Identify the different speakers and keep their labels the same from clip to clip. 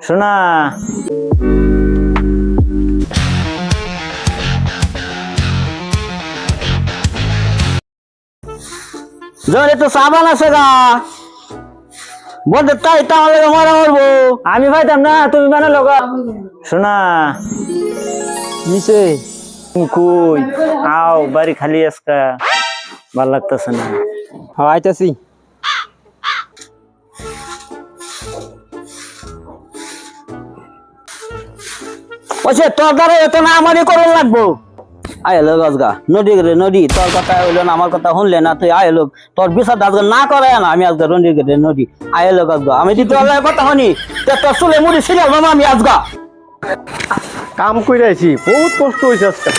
Speaker 1: শোনা জোরে তো সাবান আছে গা বলতে তাই তাহলে মারা মারবো আমি পাইতাম না তুমি বানালো গা শোনা
Speaker 2: নিচে
Speaker 1: কই আও বাড়ি খালি আজকা ভাল লাগতেছে না
Speaker 2: আইতাছি
Speaker 1: ওছে তোর দ্বারা এত না আমারই করন লাগবো আইলো গজগা নদী রে নদী তোর কথা হইলো না আমার কথা শুনলে না তুই আইলো তোর বিচার আজকে না করে না আমি আজকে নদী রে নদী আইলো গজগা আমি দিতে আল্লাহ কথা শুনি তোর চুলে মুড়ি সিরিয়াল বাবা আমি আজগা
Speaker 3: কাম কইরা আইছি বহুত কষ্ট হইছে আজকে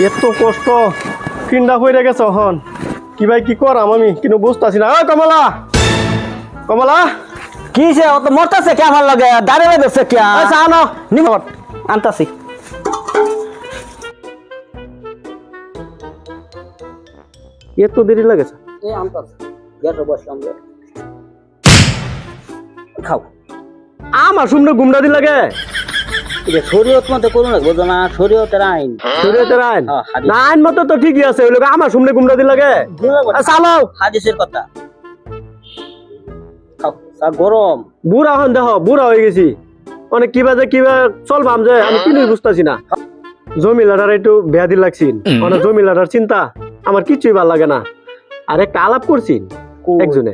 Speaker 3: এত কষ্ট কিন্ডা হইরা গেছে হন কি ভাই কি করাম আমি কিন্তু বুঝতাছি না ও কমলা কমলা
Speaker 1: কি সে অত মরতাছে কে আমার লাগে দাঁড়িয়ে বেছে কে আচ্ছা আনো নিমট আনতাছি
Speaker 3: এত দেরি লাগেছে
Speaker 1: এই আনতাছি গেটো বসলাম রে খাও
Speaker 3: আমার শুনলে গুমডা দি লাগে
Speaker 1: এটা শরীয়ত মতে করুন না বুঝো না শরীয়তের আইন
Speaker 3: শরীয়তের আইন
Speaker 1: হ্যাঁ, হাদিস।
Speaker 3: না আইন মতো তো ঠিকই আছে ওই লোক আমার শুনলে গুমডা দি লাগে চালো
Speaker 1: হাদিসের কথা খাও চা গরম
Speaker 3: বুড়া হন দেখো বুড়া হয়ে গেছি অনেক কিবা যে কিবা চলবাম যে আমি কিনুই বুঝতাছি না জমিলাটার একটু বেয়াদি লাগছিল অনেক জমিলাটার চিন্তা আমার কিছুই ভাল লাগে না আর একটা আলাপ করছি একজনে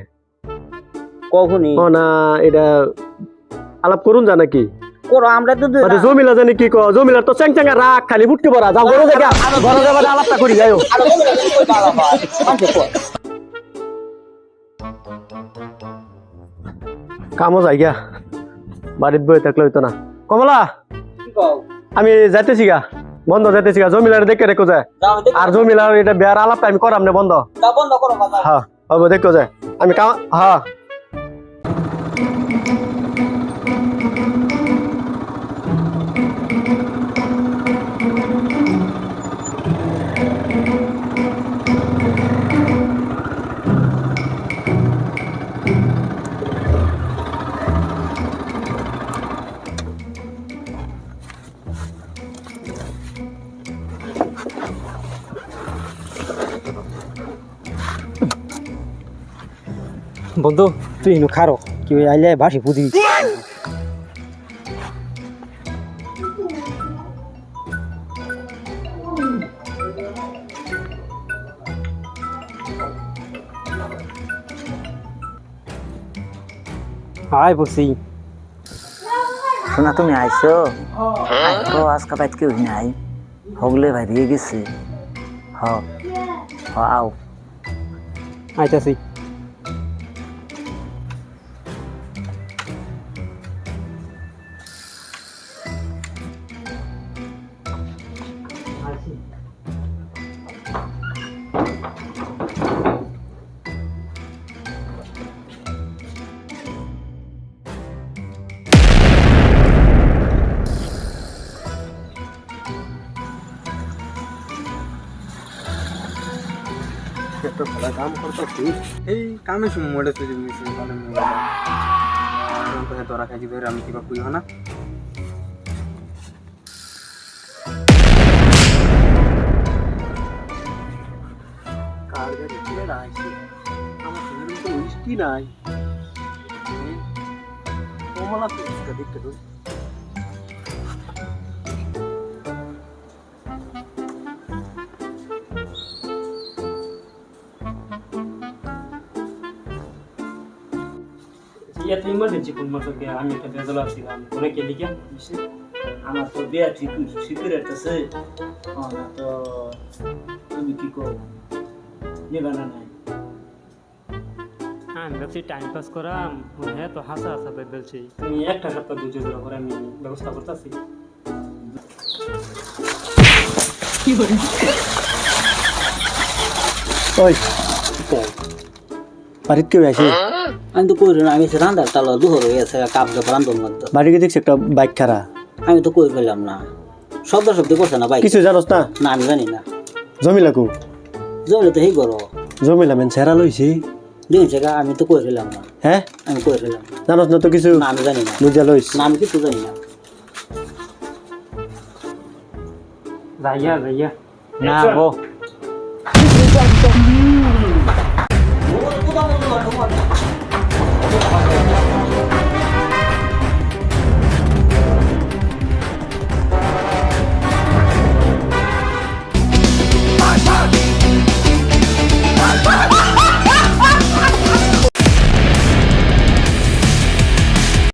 Speaker 1: কখনই
Speaker 3: ও না এটা আলাপ করুন জানা কি
Speaker 1: করো আমরা তো
Speaker 3: আরে জমিলা জানি কি কো জমিলার তো চ্যাংচ্যাঙ্গা রাগ খালি ফুটকে পড়া যাও ঘরে দেখা ঘরে যাবার আলাপটা করি যাইও কামও যাই গিয়া বাড়িতে বই থাকলে হইতো না কমলা আমি যাইতেছি গা বন্ধ যাইতেছি গা জমিলার দেখে রেখো যায় আর জমিলার এটা বেয়ার আলাপটা আমি করাম না বন্ধ হ্যাঁ হবে দেখো যায় আমি হ্যাঁ
Speaker 2: বন্ধু তুই ইনু খারো কি আইলে বাসি পুদি হাই বসি
Speaker 1: শোনা তুমি আইছো তো আজকে বাইত কেউ নাই হগলে বাইরে গেছে হ হ আও
Speaker 2: আইতাছি
Speaker 4: এই কামে সময় মোবাইলটা সুযোগ নিয়েছি তাহলে মোবাইল তোরা খাইছি ধরে আমি কিবা করি না
Speaker 3: কার গাড়ি ছেড়ে রাখছি আমার শরীরে তো মিষ্টি নাই কমলা তো দেখতে তো
Speaker 2: এত ইমার্জেন্সি কোন মাসকে আমি একটা বেদল আসছিলাম কোনে কে লিখে
Speaker 1: আমার তো বিয়া ঠিক করে আছে না তো তুমি কি কো নিবানা নাই
Speaker 2: আমি ভাবছি টাইম পাস করাম হ্যাঁ তো হাসা হাসা বেলছি তুমি একটা সপ্তাহ দুই জোড়া করে আমি ব্যবস্থা করতেছি
Speaker 3: ওই বাড়িতে কেউ আসে
Speaker 1: আমি তো কই না আমি রান্দার তালা দুহর হয়ে গেছে কাপ দে রান্ধন লাগতো
Speaker 3: বাড়িতে দেখছি একটা বাইক খারা
Speaker 1: আমি তো কই পেলাম না শব্দ করছে না ভাই
Speaker 3: কিছু জানোস না
Speaker 1: না আমি জানি না
Speaker 3: জমিলাকু
Speaker 1: জমিলে তো হেই করো
Speaker 3: জমিলা মেন সেরা লইছি
Speaker 1: দেখছে গা আমি তো করে ফেলাম না,
Speaker 3: হ্যাঁ
Speaker 1: আমি করে ফেলাম
Speaker 3: জানোস না তো কিছু
Speaker 1: না, আমি জানি না,
Speaker 3: বুঝা লইস
Speaker 1: না আমি কিছু জানি না।
Speaker 2: যাইয়া যাইয়া
Speaker 1: না গো
Speaker 2: Action!